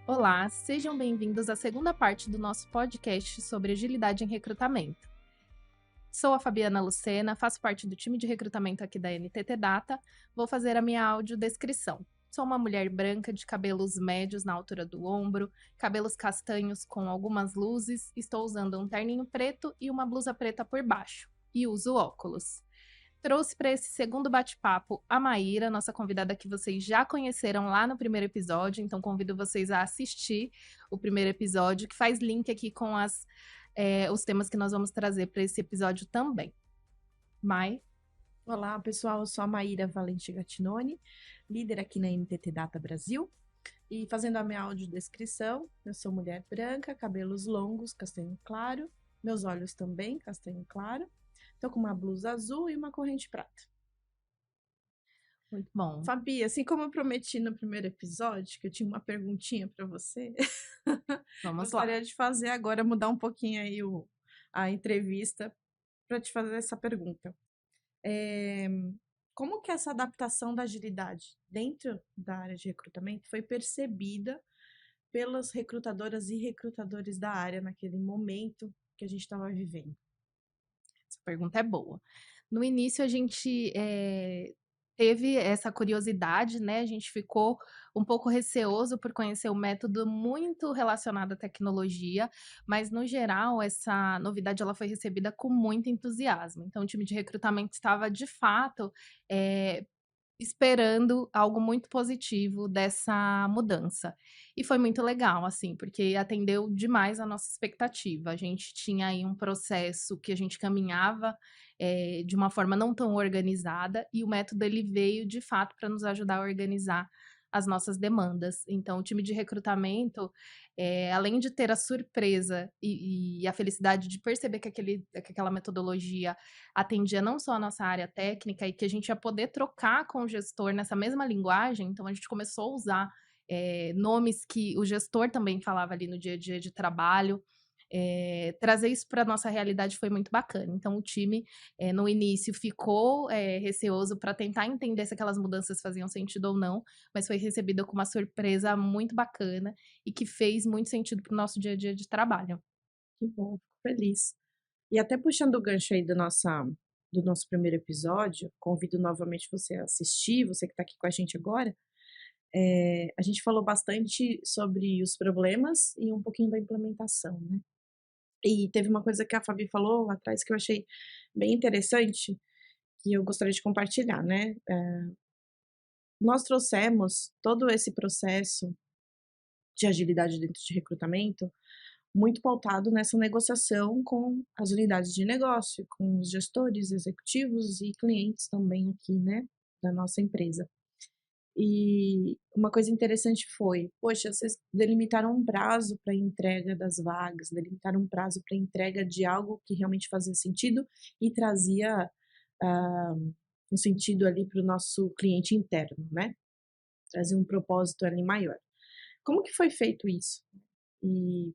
Olá, sejam bem-vindos à segunda parte do nosso podcast sobre agilidade em recrutamento. Sou a Fabiana Lucena, faço parte do time de recrutamento aqui da NTT Data, vou fazer a minha audiodescrição. Sou uma mulher branca de cabelos médios na altura do ombro, cabelos castanhos com algumas luzes, estou usando um terninho preto e uma blusa preta por baixo, e uso óculos. Trouxe para esse segundo bate-papo a Maíra, nossa convidada que vocês já conheceram lá no primeiro episódio, então convido vocês a assistir o primeiro episódio, que faz link aqui com os temas que nós vamos trazer para esse episódio também. Mai? Olá, pessoal, eu sou a Maíra Valente Gattinoni, líder aqui na NTT Data Brasil. E fazendo a minha audiodescrição, eu sou mulher branca, cabelos longos, castanho claro, meus olhos também, castanho claro. Estou com uma blusa azul e uma corrente prata. Muito bom. Fabi, assim como eu prometi no primeiro episódio, que eu tinha uma perguntinha para você, gostaria de fazer agora, mudar um pouquinho aí a entrevista para te fazer essa pergunta. Como que essa adaptação da agilidade dentro da área de recrutamento foi percebida pelas recrutadoras e recrutadores da área naquele momento que a gente estava vivendo? Essa pergunta é boa. No início, a gente teve essa curiosidade, né? A gente ficou um pouco receoso por conhecer o método muito relacionado à tecnologia, mas no geral essa novidade ela foi recebida com muito entusiasmo. Então, o time de recrutamento estava de fato esperando algo muito positivo dessa mudança. E foi muito legal, assim, porque atendeu demais a nossa expectativa. A gente tinha aí um processo que a gente caminhava de uma forma não tão organizada, e o método ele veio de fato para nos ajudar a organizar as nossas demandas. Então, o time de recrutamento, além de ter a surpresa e a felicidade de perceber que aquela metodologia atendia não só a nossa área técnica e que a gente ia poder trocar com o gestor nessa mesma linguagem, então a gente começou a usar nomes que o gestor também falava ali no dia a dia de trabalho. Trazer isso para a nossa realidade foi muito bacana. Então, o time, no início, ficou receoso para tentar entender se aquelas mudanças faziam sentido ou não, mas foi recebido com uma surpresa muito bacana e que fez muito sentido para o nosso dia a dia de trabalho. Que bom, fico feliz. E até puxando o gancho aí do nosso primeiro episódio, convido novamente você a assistir, você que está aqui com a gente agora. A gente falou bastante sobre os problemas e um pouquinho da implementação, né? E teve uma coisa que a Fabi falou lá atrás que eu achei bem interessante, que eu gostaria de compartilhar, né? Nós trouxemos todo esse processo de agilidade dentro de recrutamento muito pautado nessa negociação com as unidades de negócio, com os gestores, executivos e clientes também aqui, né, da nossa empresa. E uma coisa interessante foi, poxa, vocês delimitaram um prazo para entrega das vagas, delimitaram um prazo para entrega de algo que realmente fazia sentido e trazia um sentido ali para o nosso cliente interno, né? Trazia um propósito ali maior. Como que foi feito isso? E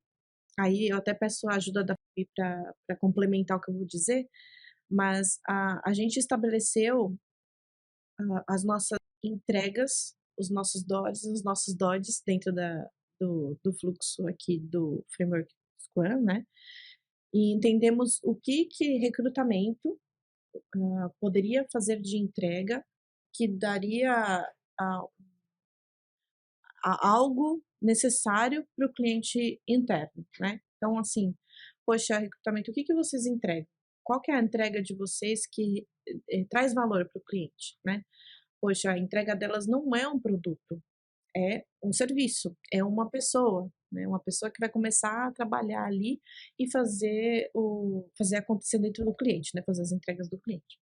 aí eu até peço a ajuda da Fabi para complementar o que eu vou dizer, mas a gente estabeleceu as nossas entregas, os nossos DODs dentro do fluxo aqui do framework Scrum, né? E entendemos o que recrutamento poderia fazer de entrega que daria a algo necessário para o cliente interno, né? Então, assim, poxa, recrutamento, o que vocês entregam? Qual que é a entrega de vocês que traz valor para o cliente, né? Poxa, a entrega delas não é um produto, é um serviço, é uma pessoa, né? Uma pessoa que vai começar a trabalhar ali e fazer acontecer dentro do cliente, né? Fazer as entregas do cliente.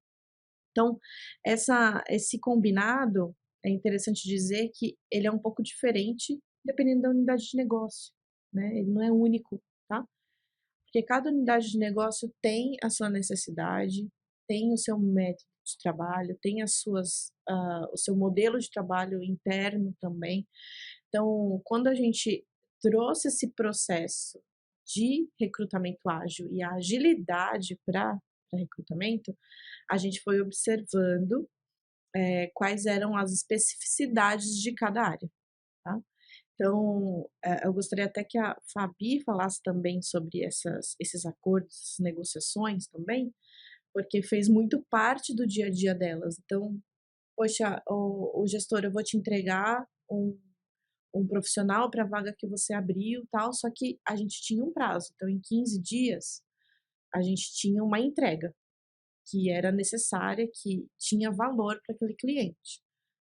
Então, esse combinado, é interessante dizer que ele é um pouco diferente dependendo da unidade de negócio, né? Ele não é único, tá? Porque cada unidade de negócio tem a sua necessidade, tem o seu método de trabalho, tem o seu modelo de trabalho interno também. Então, quando a gente trouxe esse processo de recrutamento ágil e a agilidade para recrutamento, a gente foi observando quais eram as especificidades de cada área, tá. Então, eu gostaria até que a Fabi falasse também sobre esses acordos, essas negociações também, porque fez muito parte do dia a dia delas. Então, poxa, o gestor, eu vou te entregar um profissional para a vaga que você abriu, tal, só que a gente tinha um prazo. Então, em 15 dias, a gente tinha uma entrega que era necessária, que tinha valor para aquele cliente,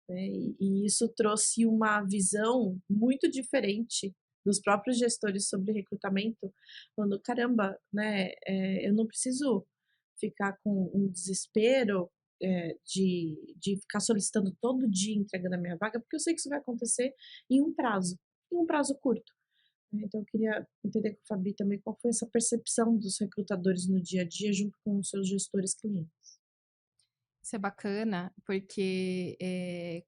né? E isso trouxe uma visão muito diferente dos próprios gestores sobre recrutamento, falando: "Caramba, né, eu não preciso ficar com um desespero, de ficar solicitando todo dia entrega da minha vaga, porque eu sei que isso vai acontecer em um prazo curto". Então eu queria entender com a Fabi também qual foi essa percepção dos recrutadores no dia a dia junto com os seus gestores clientes. Isso é bacana, porque,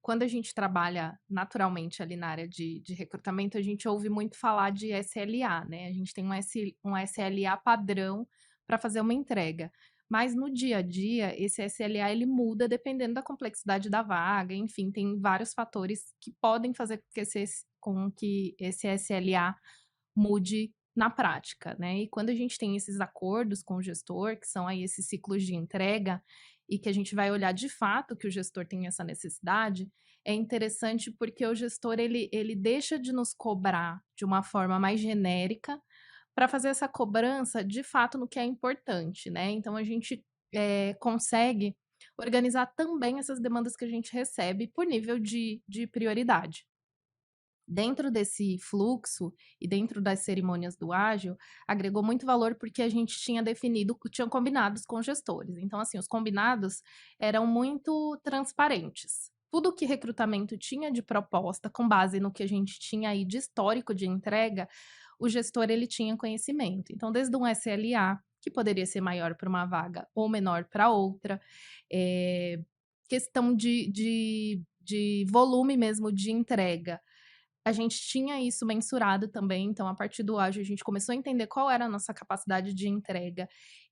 quando a gente trabalha naturalmente ali na área de recrutamento, a gente ouve muito falar de SLA, né, a gente tem um SLA padrão para fazer uma entrega. Mas no dia a dia, esse SLA ele muda dependendo da complexidade da vaga, enfim, tem vários fatores que podem fazer com que esse SLA mude na prática, né. E quando a gente tem esses acordos com o gestor, que são aí esses ciclos de entrega, e que a gente vai olhar de fato que o gestor tem essa necessidade, é interessante porque o gestor ele deixa de nos cobrar de uma forma mais genérica, para fazer essa cobrança de fato no que é importante, né. Então a gente, consegue organizar também essas demandas que a gente recebe por nível de prioridade. Dentro desse fluxo e dentro das cerimônias do ágil, agregou muito valor, porque a gente tinha combinados com os gestores. Então, assim, os combinados eram muito transparentes. Tudo que recrutamento tinha de proposta, com base no que a gente tinha aí de histórico de entrega, o gestor ele tinha conhecimento. Então, desde um SLA, que poderia ser maior para uma vaga ou menor para outra, questão de volume mesmo de entrega, a gente tinha isso mensurado também, então a partir do ágil a gente começou a entender qual era a nossa capacidade de entrega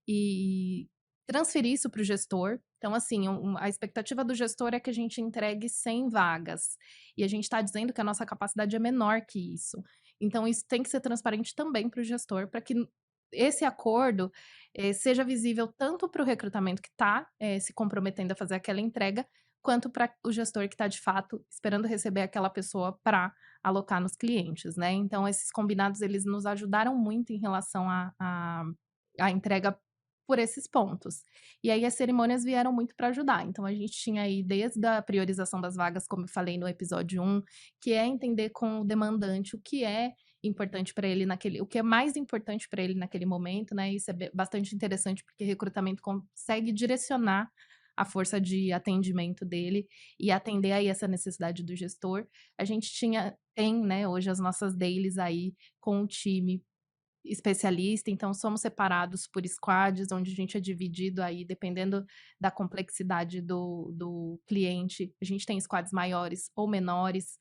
e transferir isso para o gestor. Então, assim, a expectativa do gestor é que a gente entregue 100 vagas, e a gente está dizendo que a nossa capacidade é menor que isso. Então isso tem que ser transparente também para o gestor, para que esse acordo, seja visível tanto para o recrutamento que está, se comprometendo a fazer aquela entrega, quanto para o gestor que está de fato esperando receber aquela pessoa para alocar nos clientes, né. Então esses combinados eles nos ajudaram muito em relação à entrega por esses pontos. E aí as cerimônias vieram muito para ajudar, então a gente tinha aí desde a priorização das vagas, como eu falei no episódio 1, que é entender com o demandante o que é importante para ele naquele o que é mais importante para ele naquele momento, né, isso é bastante interessante, porque recrutamento consegue direcionar a força de atendimento dele e atender aí essa necessidade do gestor. A gente tem, né, hoje as nossas dailies aí com o time especialista, então somos separados por squads, onde a gente é dividido aí dependendo da complexidade do cliente, a gente tem squads maiores ou menores.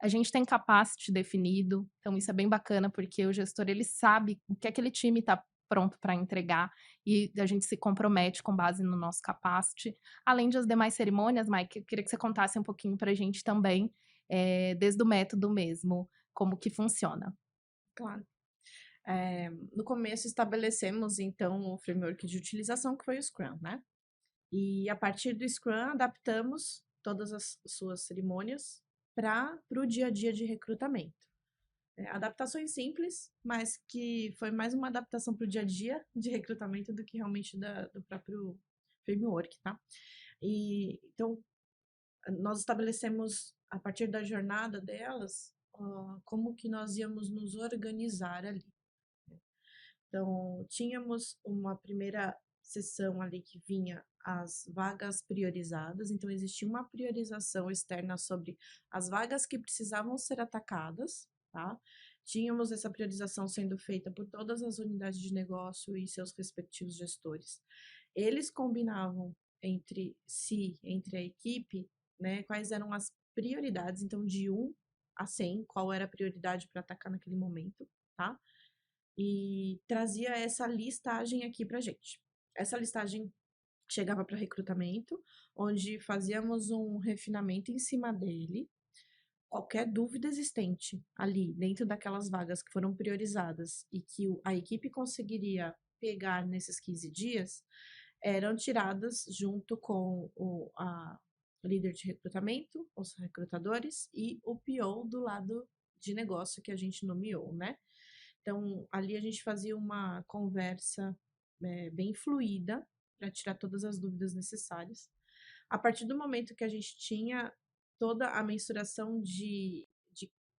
A gente tem capacity definido, então isso é bem bacana, porque o gestor ele sabe o que aquele time está pronto para entregar, e a gente se compromete com base no nosso capacity. Além das demais cerimônias, Mike, eu queria que você contasse um pouquinho para a gente também, desde o método mesmo, como que funciona. Claro. No começo estabelecemos então o framework de utilização que foi o Scrum, né? E a partir do Scrum adaptamos todas as suas cerimônias para o dia a dia de recrutamento. Adaptações simples, mas que foi mais uma adaptação para o dia a dia de recrutamento do que realmente do próprio framework, tá? E então nós estabelecemos a partir da jornada delas como que nós íamos nos organizar ali. Então, tínhamos uma primeira sessão ali que vinha as vagas priorizadas, então existia uma priorização externa sobre as vagas que precisavam ser atacadas, tá? Tínhamos essa priorização sendo feita por todas as unidades de negócio e seus respectivos gestores. Eles combinavam entre si, entre a equipe, né, quais eram as prioridades, então de 1 a 100, qual era a prioridade para atacar naquele momento, tá? E trazia essa listagem aqui pra gente. Essa listagem chegava para recrutamento, onde fazíamos um refinamento em cima dele. Qualquer dúvida existente ali dentro daquelas vagas que foram priorizadas e que a equipe conseguiria pegar nesses 15 dias, eram tiradas junto com a líder de recrutamento, os recrutadores e o PO do lado de negócio que a gente nomeou, né? Então, ali a gente fazia uma conversa bem fluida para tirar todas as dúvidas necessárias. A partir do momento que a gente tinha toda a mensuração de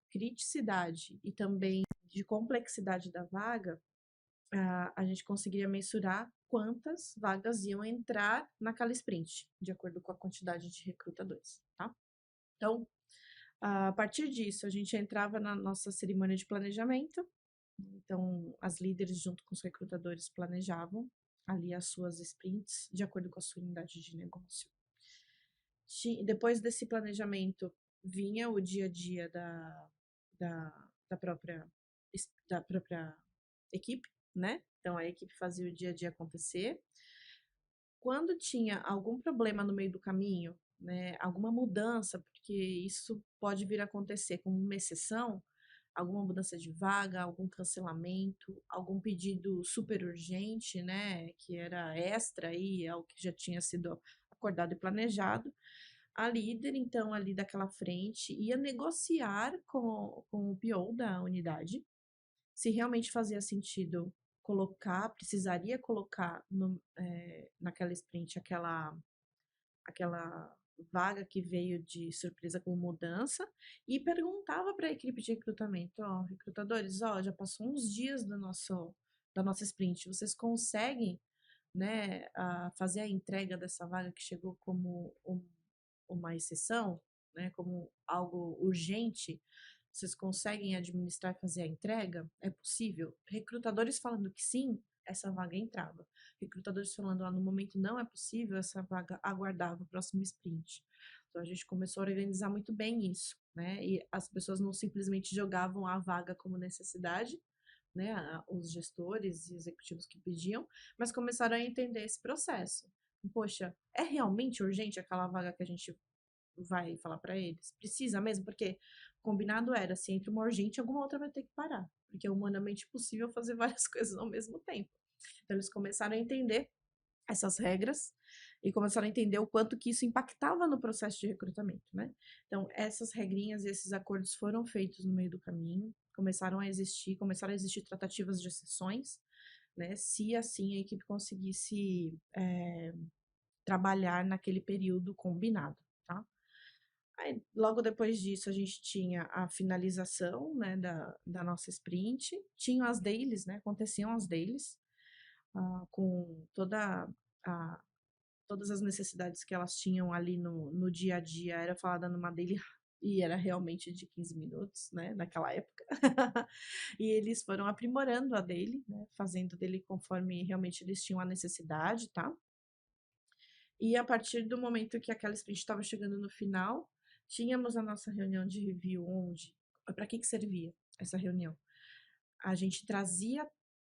criticidade e também de complexidade da vaga, a gente conseguiria mensurar quantas vagas iam entrar naquela sprint, de acordo com a quantidade de recrutadores, tá? Então, a partir disso, a gente entrava na nossa cerimônia de planejamento. Então, as líderes, junto com os recrutadores, planejavam ali as suas sprints de acordo com a sua unidade de negócio. Depois desse planejamento, vinha o dia a dia da, da, própria, da própria equipe, né? Então, a equipe fazia o dia a dia acontecer. Quando tinha algum problema no meio do caminho, né, alguma mudança, porque isso pode vir a acontecer como uma exceção, alguma mudança de vaga, algum cancelamento, algum pedido super urgente, né, que era extra aí ao que já tinha sido acordado e planejado, a líder, então, ali daquela frente, ia negociar com o PO da unidade se realmente fazia sentido colocar, precisaria colocar naquela sprint aquela vaga que veio de surpresa com mudança e perguntava para a equipe de recrutamento, ó, recrutadores, ó, já passou uns dias da nossa sprint, vocês conseguem, né, fazer a entrega dessa vaga que chegou como uma exceção, né, como algo urgente? Vocês conseguem administrar e fazer a entrega? É possível? Recrutadores falando que sim, essa vaga entrava. Recrutadores falando, no momento não é possível, essa vaga aguardava o próximo sprint. Então a gente começou a organizar muito bem isso, né? E as pessoas não simplesmente jogavam a vaga como necessidade, né? Os gestores e executivos que pediam, mas começaram a entender esse processo. Poxa, é realmente urgente aquela vaga que a gente vai falar para eles? Precisa mesmo? Porque combinado era, se entra uma urgente, alguma outra vai ter que parar, porque é humanamente possível fazer várias coisas ao mesmo tempo. Então eles começaram a entender essas regras e começaram a entender o quanto que isso impactava no processo de recrutamento, né? Então essas regrinhas e esses acordos foram feitos no meio do caminho, começaram a existir tratativas de exceções, né? Se assim a equipe conseguisse trabalhar naquele período combinado, tá? Aí, logo depois disso, a gente tinha a finalização, né, da nossa sprint, tinham as dailies, né, aconteciam as dailies, com todas as necessidades que elas tinham ali no dia a dia, era falada numa daily e era realmente de 15 minutos, né, naquela época. E eles foram aprimorando a daily, né, fazendo dele conforme realmente eles tinham a necessidade, tá? E a partir do momento que aquela sprint estava chegando no final, tínhamos a nossa reunião de review, onde, para que servia essa reunião? A gente trazia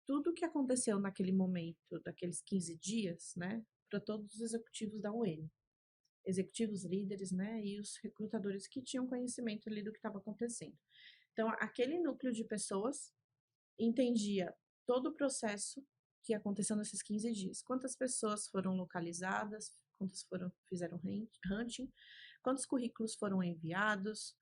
tudo o que aconteceu naquele momento, daqueles 15 dias, né, para todos os executivos da UN, executivos líderes, né, e os recrutadores que tinham conhecimento ali do que estava acontecendo. Então, aquele núcleo de pessoas entendia todo o processo que aconteceu nesses 15 dias. Quantas pessoas foram localizadas, quantas fizeram hunting, quantos currículos foram enviados,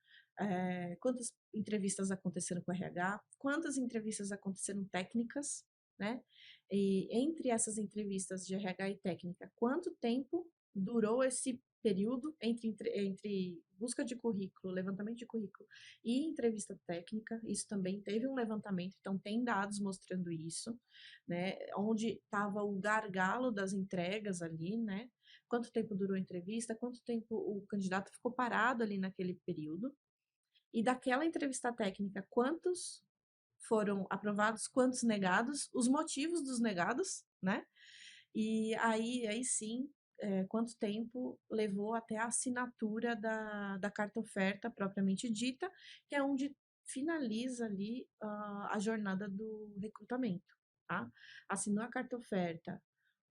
quantas entrevistas aconteceram com o RH, quantas entrevistas aconteceram técnicas, né? E entre essas entrevistas de RH e técnica, quanto tempo durou esse período entre busca de currículo, levantamento de currículo e entrevista técnica? Isso também teve um levantamento, então tem dados mostrando isso, né? Onde estava o gargalo das entregas ali, né? Quanto tempo durou a entrevista, quanto tempo o candidato ficou parado ali naquele período, e daquela entrevista técnica, quantos foram aprovados, quantos negados, os motivos dos negados, né? E aí sim, quanto tempo levou até a assinatura da carta oferta propriamente dita, que é onde finaliza ali a jornada do recrutamento, tá? Assinou a carta oferta,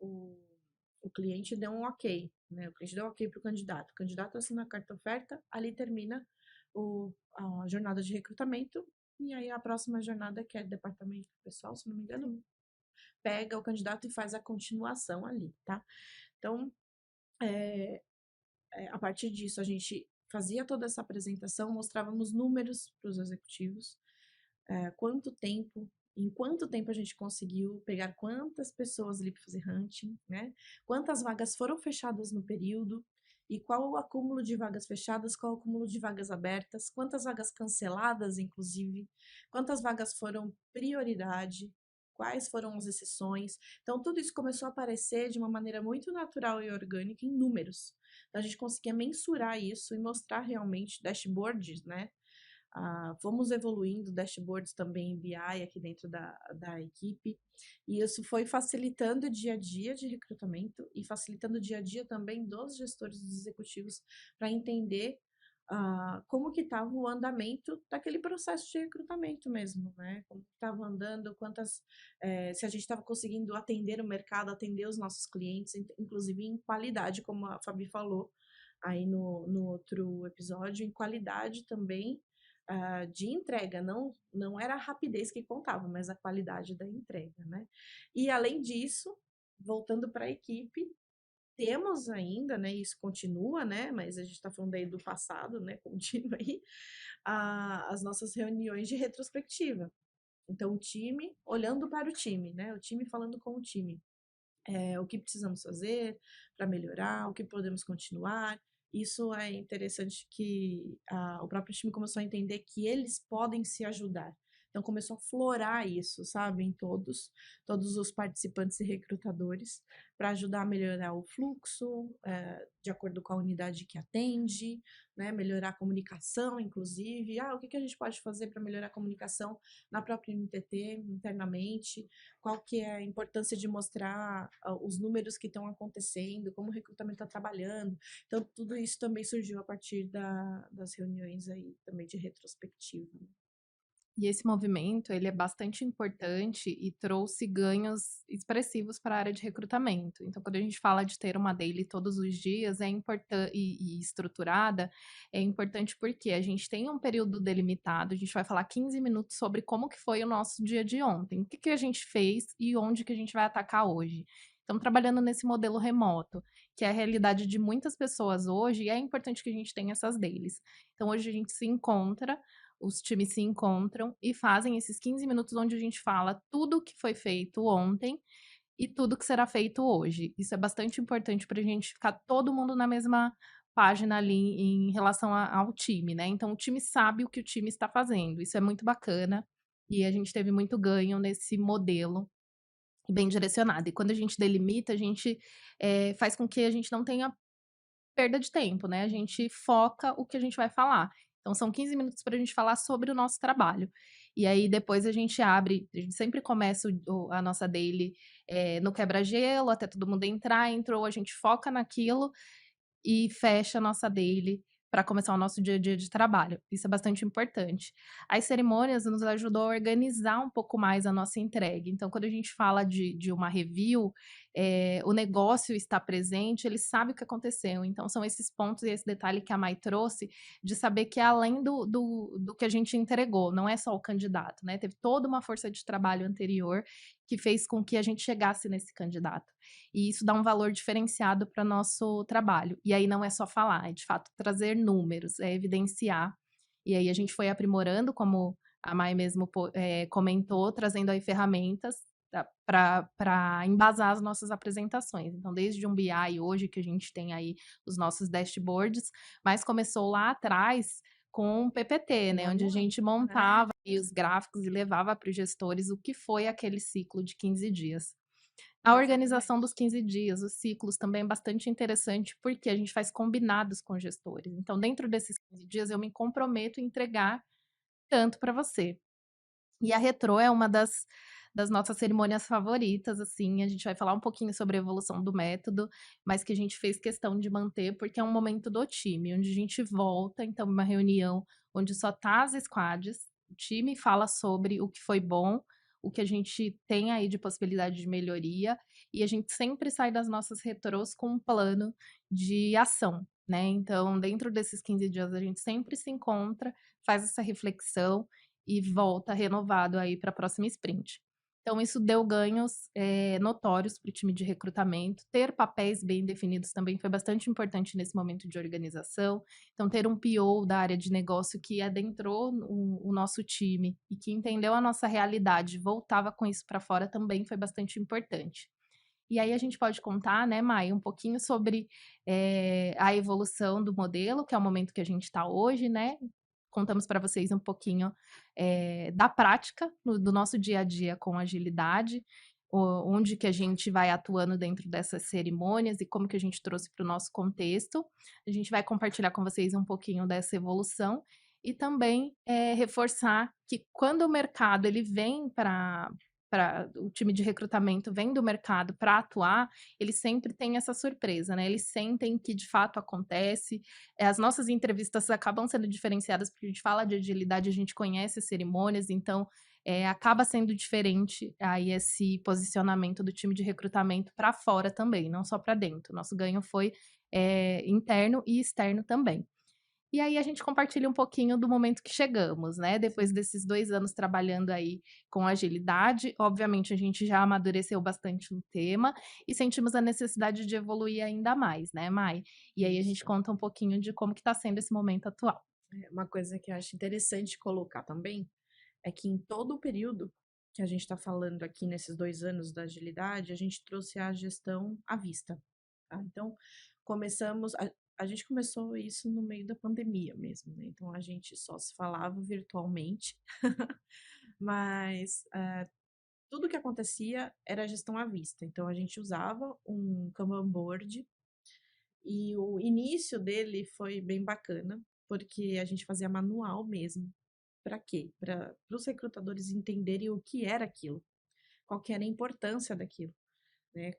o o cliente deu um ok, né? O cliente deu um ok para o candidato assina a carta oferta, ali termina a jornada de recrutamento, e aí a próxima jornada, que é departamento pessoal, se não me engano, Sim. pega o candidato e faz a continuação ali, tá? Então, é, a partir disso, a gente fazia toda essa apresentação, mostrávamos números para os executivos, quanto tempo, em quanto tempo a gente conseguiu pegar quantas pessoas ali para fazer hunting, né? Quantas vagas foram fechadas no período e qual o acúmulo de vagas fechadas, qual o acúmulo de vagas abertas, quantas vagas canceladas, inclusive, quantas vagas foram prioridade, quais foram as exceções. Então, tudo isso começou a aparecer de uma maneira muito natural e orgânica em números. Então, a gente conseguia mensurar isso e mostrar realmente dashboards, né? Fomos evoluindo dashboards também em BI aqui dentro da equipe, e isso foi facilitando o dia a dia de recrutamento e facilitando o dia a dia também dos gestores dos executivos para entender como que estava o andamento daquele processo de recrutamento mesmo, né? Como estava andando, se a gente estava conseguindo atender o mercado, atender os nossos clientes, inclusive em qualidade, como a Fabi falou aí no outro episódio, em qualidade também de entrega, não era a rapidez que contava, mas a qualidade da entrega, né? E além disso, voltando para a equipe, temos ainda, né? Isso continua, né? Mas a gente está falando aí do passado, né? Continua aí as nossas reuniões de retrospectiva. Então, o time olhando para o time, né? O time falando com o time. O que precisamos fazer para melhorar, o que podemos continuar. Isso é interessante que o próprio time começou a entender que eles podem se ajudar. Então começou a florar isso, sabe, em todos os participantes e recrutadores, para ajudar a melhorar o fluxo, de acordo com a unidade que atende, né, melhorar a comunicação, inclusive. O que que a gente pode fazer para melhorar a comunicação na própria NTT, internamente? Qual que é a importância de mostrar os números que estão acontecendo, como o recrutamento está trabalhando. Então, tudo isso também surgiu a partir das reuniões aí também de retrospectiva. E esse movimento, ele é bastante importante e trouxe ganhos expressivos para a área de recrutamento. Então, quando a gente fala de ter uma daily todos os dias, é importante e estruturada, é importante porque a gente tem um período delimitado, a gente vai falar 15 minutos sobre como que foi o nosso dia de ontem, o que que a gente fez e onde que a gente vai atacar hoje. Então, trabalhando nesse modelo remoto, que é a realidade de muitas pessoas hoje, é importante que a gente tenha essas dailies. Então, hoje a gente se encontra, os times se encontram e fazem esses 15 minutos onde a gente fala tudo o que foi feito ontem e tudo que será feito hoje. Isso é bastante importante para a gente ficar todo mundo na mesma página ali em relação ao time, né? Então o time sabe o que o time está fazendo. Isso é muito bacana e a gente teve muito ganho nesse modelo bem direcionado. E quando a gente delimita, a gente faz com que a gente não tenha perda de tempo, né, a gente foca o que a gente vai falar. Então são 15 minutos para a gente falar sobre o nosso trabalho. E aí depois a gente abre, a gente sempre começa a nossa daily, no quebra-gelo, até todo mundo entrar, entrou, a gente foca naquilo e fecha a nossa daily para começar o nosso dia a dia de trabalho. Isso é bastante importante. As cerimônias nos ajudou a organizar um pouco mais a nossa entrega. Então, quando a gente fala de uma review, o negócio está presente, ele sabe o que aconteceu. Então, são esses pontos e esse detalhe que a Mai trouxe de saber que é além do que a gente entregou, não é só o candidato, né? Teve toda uma força de trabalho anterior que fez com que a gente chegasse nesse candidato. E isso dá um valor diferenciado para nosso trabalho. E aí não é só falar, é de fato trazer números, é evidenciar. E aí a gente foi aprimorando, como a Mai mesmo comentou, trazendo aí ferramentas para embasar as nossas apresentações. Então, desde um BI hoje, que a gente tem aí os nossos dashboards, mas começou lá atrás com o PPT, né, onde a gente montava os gráficos e levava para os gestores o que foi aquele ciclo de 15 dias. A organização dos 15 dias, os ciclos também é bastante interessante, porque a gente faz combinados com gestores. Então, dentro desses 15 dias, eu me comprometo a entregar tanto para você. E a retrô é uma das nossas cerimônias favoritas, assim, a gente vai falar um pouquinho sobre a evolução do método, mas que a gente fez questão de manter, porque é um momento do time, onde a gente volta, então, uma reunião onde só tá as squads, o time fala sobre o que foi bom, o que a gente tem aí de possibilidade de melhoria, e a gente sempre sai das nossas retrôs com um plano de ação, né. Então, dentro desses 15 dias, a gente sempre se encontra, faz essa reflexão e volta renovado aí para a próxima sprint. Então isso deu ganhos, notórios para o time de recrutamento. Ter papéis bem definidos também foi bastante importante nesse momento de organização. Então ter um PO da área de negócio que adentrou o nosso time e que entendeu a nossa realidade, voltava com isso para fora, também foi bastante importante. E aí a gente pode contar, né, Mai, um pouquinho sobre, a evolução do modelo, que é o momento que a gente está hoje, né. Contamos para vocês um pouquinho, da prática do nosso dia a dia com agilidade, onde que a gente vai atuando dentro dessas cerimônias e como que a gente trouxe para o nosso contexto. A gente vai compartilhar com vocês um pouquinho dessa evolução e também, reforçar que quando o mercado ele vem para o time de recrutamento vem do mercado para atuar, eles sempre têm essa surpresa, né, eles sentem que de fato acontece, as nossas entrevistas acabam sendo diferenciadas, porque a gente fala de agilidade, a gente conhece as cerimônias, então, acaba sendo diferente aí esse posicionamento do time de recrutamento para fora também, não só para dentro, nosso ganho foi, interno e externo também. E aí a gente compartilha um pouquinho do momento que chegamos, né, depois desses 2 anos trabalhando aí com agilidade, obviamente a gente já amadureceu bastante no tema e sentimos a necessidade de evoluir ainda mais, né, Mai? E aí a gente Isso. conta um pouquinho de como que tá sendo esse momento atual. Uma coisa que eu acho interessante colocar também é que em todo o período que a gente está falando aqui nesses 2 anos da agilidade, a gente trouxe a gestão à vista. Tá? Então, começamos. A gente começou isso no meio da pandemia mesmo, né? Então a gente só se falava virtualmente, mas tudo que acontecia era gestão à vista. Então a gente usava um Kanban board e o início dele foi bem bacana, porque a gente fazia manual mesmo. Para quê? Para os recrutadores entenderem o que era aquilo, qual que era a importância daquilo, né?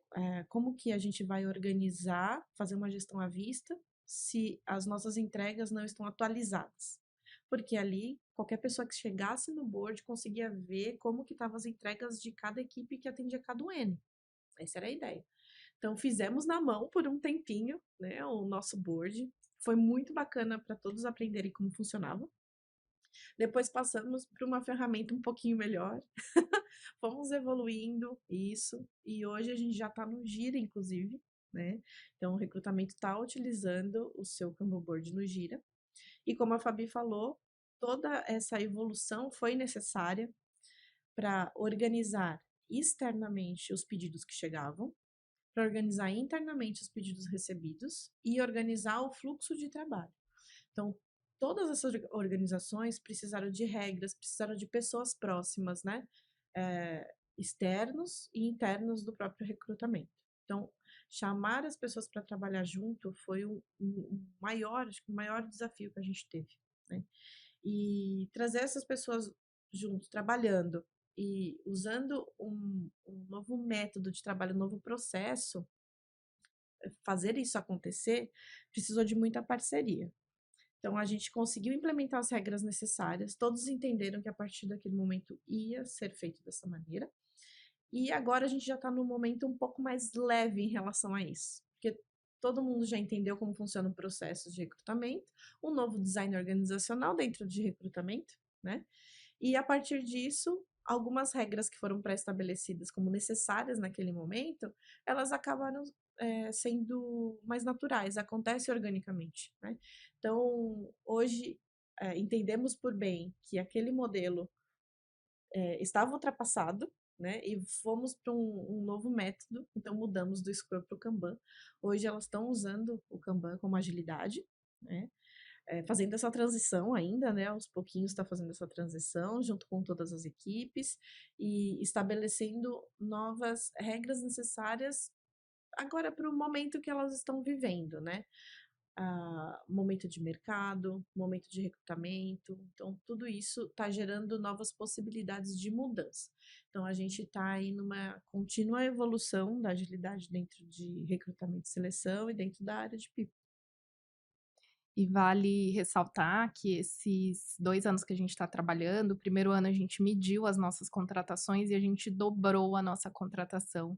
Como que a gente vai organizar, fazer uma gestão à vista, se as nossas entregas não estão atualizadas. Porque ali, qualquer pessoa que chegasse no board conseguia ver como que estavam as entregas de cada equipe que atendia cada N. Essa era a ideia. Então, fizemos na mão por um tempinho, né, o nosso board. Foi muito bacana para todos aprenderem como funcionava. Depois passamos para uma ferramenta um pouquinho melhor. Fomos evoluindo isso, e hoje a gente já está no Gira, inclusive, né? Então, o recrutamento está utilizando o seu Kanban board no Gira. E como a Fabi falou, toda essa evolução foi necessária para organizar externamente os pedidos que chegavam, para organizar internamente os pedidos recebidos e organizar o fluxo de trabalho. Então, todas essas organizações precisaram de regras, precisaram de pessoas próximas, né? Externos e internos do próprio recrutamento. Então, chamar as pessoas para trabalhar junto foi maior, acho que o maior desafio que a gente teve, né? E trazer essas pessoas juntos, trabalhando e usando um novo método de trabalho, um novo processo, fazer isso acontecer, precisou de muita parceria. Então, a gente conseguiu implementar as regras necessárias, todos entenderam que a partir daquele momento ia ser feito dessa maneira, e agora a gente já está num momento um pouco mais leve em relação a isso, porque todo mundo já entendeu como funciona o processo de recrutamento, um novo design organizacional dentro de recrutamento, né? E a partir disso, algumas regras que foram pré-estabelecidas como necessárias naquele momento, elas acabaram sendo mais naturais, acontece organicamente, né? Então, hoje, entendemos por bem que aquele modelo estava ultrapassado, né? E fomos para um novo método, então mudamos do Scrum para o Kanban. Hoje elas estão usando o Kanban como agilidade, né? Fazendo essa transição ainda, né? Aos pouquinhos está fazendo essa transição junto com todas as equipes e estabelecendo novas regras necessárias agora para o momento que elas estão vivendo, né? Momento de mercado, momento de recrutamento. Então, tudo isso está gerando novas possibilidades de mudança. Então, a gente está aí numa contínua evolução da agilidade dentro de recrutamento e seleção e dentro da área de people. E vale ressaltar que esses 2 anos que a gente está trabalhando, o primeiro ano a gente mediu as nossas contratações e a gente dobrou a nossa contratação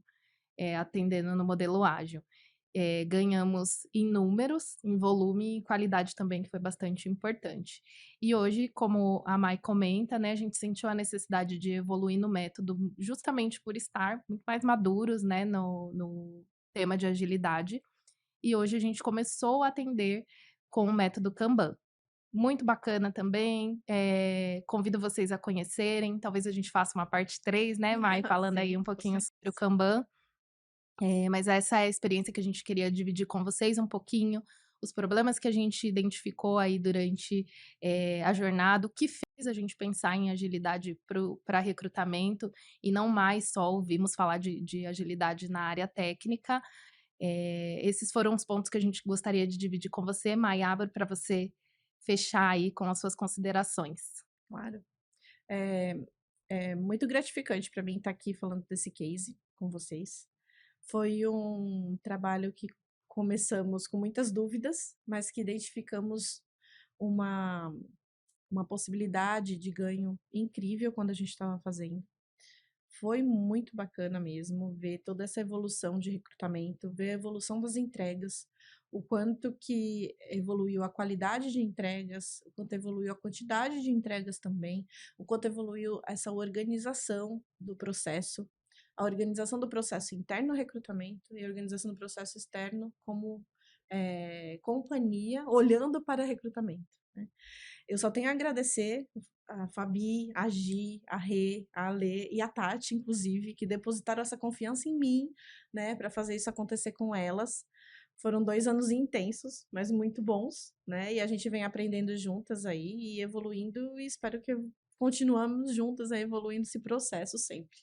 atendendo no modelo ágil. Ganhamos em números, em volume e qualidade também, que foi bastante importante. E hoje, como a Mai comenta, né, a gente sentiu a necessidade de evoluir no método, justamente por estar muito mais maduros, né, no tema de agilidade. E hoje a gente começou a atender com o método Kanban. Muito bacana também, convido vocês a conhecerem, talvez a gente faça uma parte 3, né, Mai, falando aí Sim, um com pouquinho sobre o certeza. Kanban. Mas essa é a experiência que a gente queria dividir com vocês um pouquinho, os problemas que a gente identificou aí durante, a jornada, o que fez a gente pensar em agilidade para recrutamento, e não mais só ouvimos falar de agilidade na área técnica. Esses foram os pontos que a gente gostaria de dividir com você, Mai, abro para você fechar aí com as suas considerações. Claro. É, é muito gratificante para mim estar aqui falando desse case com vocês. Foi um trabalho que começamos com muitas dúvidas, mas que identificamos uma, uma possibilidade de ganho incrível quando a gente estava fazendo. Foi muito bacana mesmo ver toda essa evolução de recrutamento, ver a evolução das entregas, o quanto que evoluiu a qualidade de entregas, o quanto evoluiu a quantidade de entregas também, o quanto evoluiu essa organização do processo, a organização do processo interno no recrutamento e a organização do processo externo como companhia olhando para recrutamento, né? Eu só tenho a agradecer a Fabi, a Gi, a Rê, a Alê e a Tati, inclusive, que depositaram essa confiança em mim, né, para fazer isso acontecer com elas. Foram 2 anos intensos, mas muito bons, né? E a gente vem aprendendo juntas aí e evoluindo, e espero que continuamos juntas a evoluindo esse processo sempre.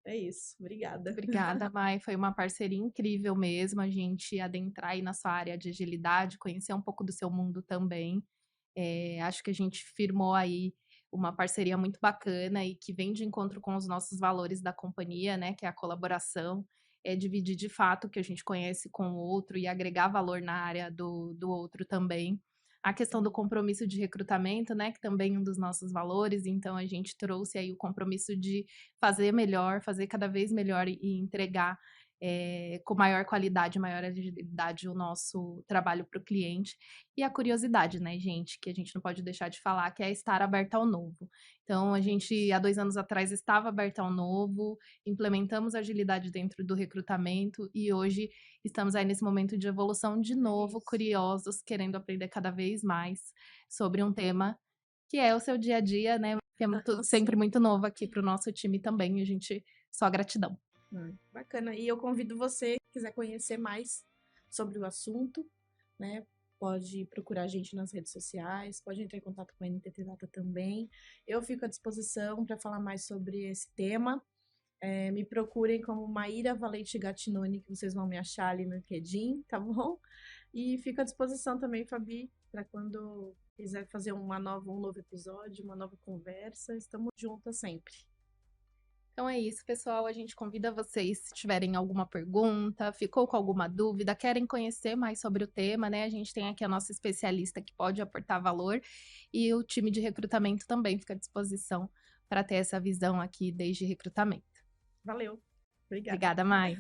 É isso. Obrigada. Obrigada, Mai. Foi uma parceria incrível mesmo, a gente adentrar aí na sua área de agilidade, conhecer um pouco do seu mundo também. Acho que a gente firmou aí uma parceria muito bacana e que vem de encontro com os nossos valores da companhia, né, que é a colaboração, é dividir de fato o que a gente conhece com o outro e agregar valor na área do outro também. A questão do Sim. compromisso de recrutamento, né, que também é um dos nossos valores, então a gente trouxe aí o compromisso de fazer melhor, fazer cada vez melhor e entregar, com maior qualidade, maior agilidade o nosso trabalho para o cliente. E a curiosidade, né, gente, que a gente não pode deixar de falar, que é estar aberta ao novo. Então a É gente, isso. há 2 anos atrás, estava aberta ao novo, implementamos agilidade dentro do recrutamento e hoje estamos aí nesse momento de evolução de É novo, isso. curiosos, querendo aprender cada vez mais sobre um tema que é o seu dia a dia, né, que é muito sempre Sim. muito novo aqui para o nosso time também, e a gente só gratidão. Bacana. E eu convido você, que quiser conhecer mais sobre o assunto, né? Pode procurar a gente nas redes sociais, pode entrar em contato com a NTT Data também. Eu fico à disposição para falar mais sobre esse tema. Me procurem como Maíra Valente Gattinoni, que vocês vão me achar ali no LinkedIn, tá bom? E fico à disposição também, Fabi, para quando quiser fazer um novo episódio, uma nova conversa. Estamos juntas sempre. Então é isso, pessoal. A gente convida vocês, se tiverem alguma pergunta, ficou com alguma dúvida, querem conhecer mais sobre o tema, né? A gente tem aqui a nossa especialista que pode aportar valor e o time de recrutamento também fica à disposição para ter essa visão aqui desde recrutamento. Valeu. Obrigada. Obrigada, Mai.